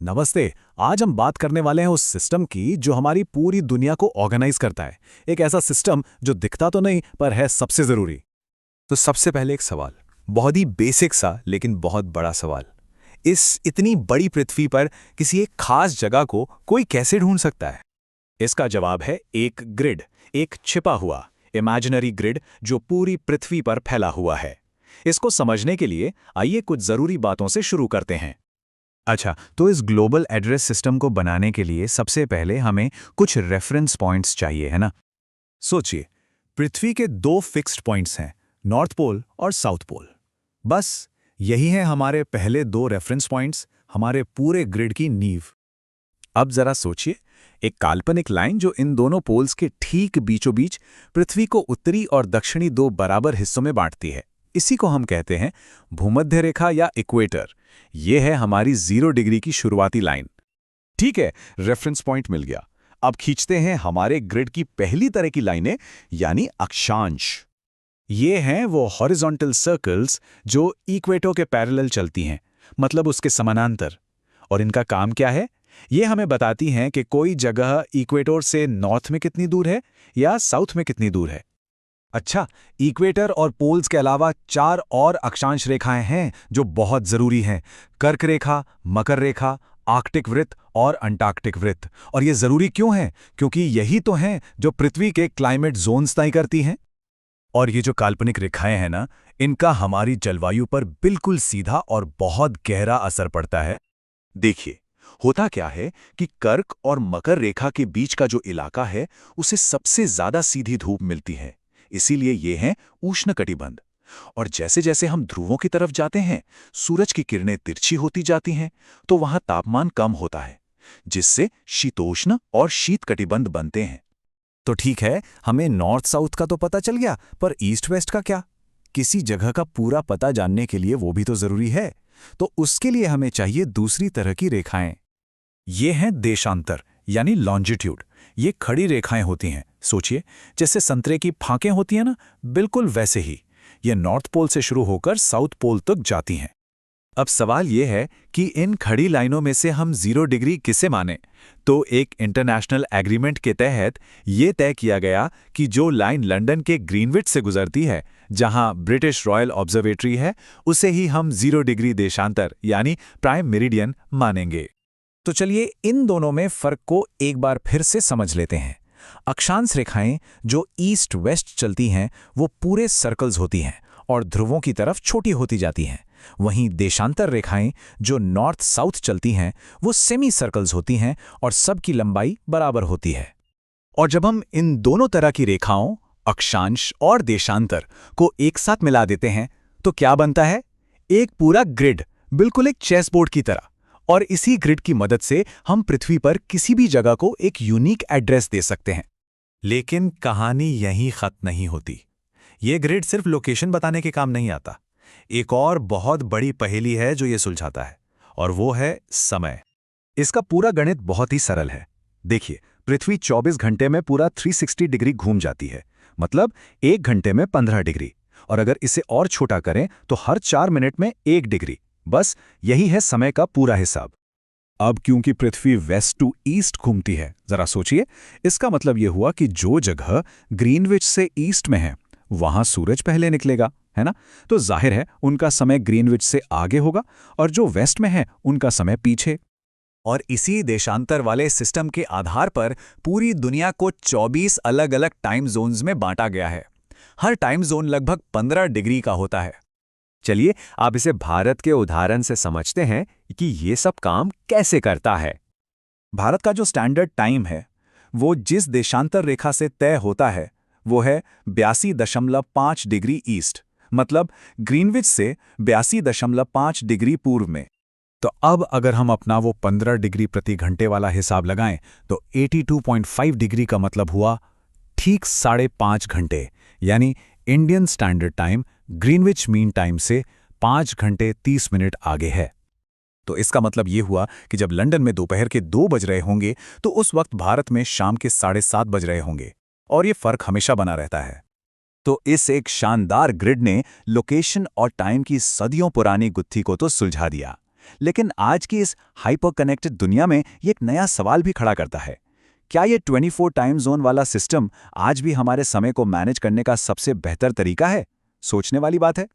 नमस्ते। आज हम बात करने वाले हैं उस सिस्टम की जो हमारी पूरी दुनिया को ऑर्गेनाइज करता है। एक ऐसा सिस्टम जो दिखता तो नहीं पर है सबसे जरूरी। तो सबसे पहले एक सवाल, बहुत ही बेसिक सा लेकिन बहुत बड़ा सवाल। इस इतनी बड़ी पृथ्वी पर किसी एक खास जगह को कोई कैसे ढूंढ सकता है? इसका जवाब है एक ग्रिड, एक छिपा हुआ इमेजिनरी ग्रिड जो पूरी पृथ्वी पर फैला हुआ है। इसको समझने के लिए आइए कुछ जरूरी बातों से शुरू करते हैं। अच्छा, तो इस ग्लोबल एड्रेस सिस्टम को बनाने के लिए सबसे पहले हमें कुछ रेफरेंस पॉइंट्स चाहिए, है ना? सोचिए, पृथ्वी के दो फिक्स्ड पॉइंट्स हैं, नॉर्थ पोल और साउथ पोल। बस यही है हमारे पहले दो रेफरेंस पॉइंट्स, हमारे पूरे ग्रिड की नींव। अब जरा सोचिए, एक काल्पनिक लाइन जो इन दोनों पोल्स के ठीक बीचों बीच पृथ्वी को उत्तरी और दक्षिणी दो बराबर हिस्सों में बांटती है। इसी को हम कहते हैं भूमध्य रेखा या इक्वेटर। ये है हमारी 0 डिग्री की शुरुआती लाइन। ठीक है, रेफरेंस पॉइंट मिल गया। अब खींचते हैं हमारे ग्रिड की पहली तरह की लाइनें, यानी अक्षांश। ये हैं वो हॉरिजॉन्टल सर्कल्स जो इक्वेटर के पैरेलल चलती हैं, मतलब उसके समानांतर। और इनका काम क्या है? ये हमें बताती हैं कि कोई जगह इक्वेटर से नॉर्थ में कितनी दूर है या साउथ में कितनी दूर है। अच्छा, इक्वेटर और पोल्स के अलावा 4 और अक्षांश रेखाएं हैं जो बहुत जरूरी हैं। कर्क रेखा, मकर रेखा, आर्कटिक वृत्त और अंटार्कटिक वृत्त। और ये जरूरी क्यों है? क्योंकि यही तो हैं जो पृथ्वी के क्लाइमेट जोन्स तय करती हैं। और ये जो काल्पनिक रेखाएं हैं ना, इनका हमारी जलवायु पर बिल्कुल सीधा और बहुत गहरा असर पड़ता है। देखिए, होता क्या है कि कर्क और मकर रेखा के बीच का जो इलाका है उसे सबसे ज्यादा सीधी धूप मिलती है। इसीलिए ये हैं उष्णकटिबंध। और जैसे जैसे हम ध्रुवों की तरफ जाते हैं, सूरज की किरणें तिरछी होती जाती हैं, तो वहां तापमान कम होता है, जिससे शीतोष्ण और शीतकटिबंध बनते हैं। तो ठीक है, हमें नॉर्थ साउथ का तो पता चल गया, पर ईस्ट वेस्ट का क्या? किसी जगह का पूरा पता जानने के लिए वो भी तो जरूरी है। तो उसके लिए हमें चाहिए दूसरी तरह की रेखाएं। ये हैं देशांतर, यानी लॉन्जिट्यूड। ये खड़ी रेखाएं होती हैं। सोचिए, जैसे संतरे की फांकें होती हैं ना, बिल्कुल वैसे ही ये नॉर्थ पोल से शुरू होकर साउथ पोल तक जाती हैं। अब सवाल ये है कि इन खड़ी लाइनों में से हम 0 डिग्री किसे माने? तो एक इंटरनेशनल एग्रीमेंट के तहत ये तय किया गया कि जो लाइन लंदन के ग्रीनविच से गुजरती है, जहां ब्रिटिश रॉयल ऑब्जर्वेटरी है, उसे ही हम 0 डिग्री देशांतर यानी प्राइम मेरिडियन मानेंगे। तो चलिए इन दोनों में फर्क को एक बार फिर से समझ लेते हैं। अक्षांश रेखाएं जो ईस्ट वेस्ट चलती हैं वो पूरे सर्कल्स होती हैं और ध्रुवों की तरफ छोटी होती जाती हैं। वहीं देशांतर रेखाएं जो नॉर्थ साउथ चलती हैं वो सेमी सर्कल्स होती हैं और सबकी लंबाई बराबर होती है। और जब हम इन दोनों तरह की रेखाओं, अक्षांश और देशांतर, को एक साथ मिला देते हैं तो क्या बनता है? एक पूरा ग्रिड, बिल्कुल एक चेस बोर्ड की तरह। और इसी ग्रिड की मदद से हम पृथ्वी पर किसी भी जगह को एक यूनिक एड्रेस दे सकते हैं। लेकिन कहानी यहीं खत्म नहीं होती। ये ग्रिड सिर्फ लोकेशन बताने के काम नहीं आता। एक और बहुत बड़ी पहेली है जो ये सुलझाता है, और वो है समय। इसका पूरा गणित बहुत ही सरल है। देखिए, पृथ्वी 24 घंटे में पूरा 360 डिग्री घूम जाती है, मतलब 1 घंटे में 15 डिग्री। और अगर इसे और छोटा करें तो हर 4 मिनट में 1 डिग्री। बस यही है समय का पूरा हिसाब। अब क्योंकि पृथ्वी वेस्ट टू ईस्ट घूमती है, जरा सोचिए, इसका मतलब यह हुआ कि जो जगह ग्रीनविच से ईस्ट में है वहां सूरज पहले निकलेगा, है ना? तो जाहिर है उनका समय ग्रीनविच से आगे होगा, और जो वेस्ट में है उनका समय पीछे। और इसी देशांतर वाले सिस्टम के आधार पर पूरी दुनिया को 24 अलग अलग टाइम जोन्स में बांटा गया है। हर टाइम जोन लगभग 15 डिग्री का होता है। चलिए आप इसे भारत के उदाहरण से समझते हैं कि ये सब काम कैसे करता है। भारत का जो स्टैंडर्ड टाइम है वो जिस देशांतर रेखा से तय होता है वो है 82.5 डिग्री ईस्ट, मतलब ग्रीनविच से 82.5 डिग्री पूर्व में। तो अब अगर हम अपना वो 15 डिग्री प्रति घंटे वाला हिसाब लगाएं तो 82.5 डिग्री का मतलब हुआ ठीक 5.5 घंटे, यानी Indian standard time Greenwich mean time से 5 घंटे 30 मिनट आगे है। तो इसका मतलब ये हुआ कि जब लंदन में दोपहर के 2 बज रहे होंगे तो उस वक्त भारत में शाम के 7:30 बज रहे होंगे, और ये फर्क हमेशा बना रहता है। तो इस एक शानदार ग्रिड ने लोकेशन और टाइम की सदियों पुरानी गुत्थी को तो सुलझा दिया। लेकिन आज की इस हाइपर कनेक्टेड दुनिया में ये एक नया सवाल भी खड़ा करता है। क्या ये 24 टाइम जोन वाला सिस्टम आज भी हमारे समय को मैनेज करने का सबसे बेहतर तरीका है? सोचने वाली बात है।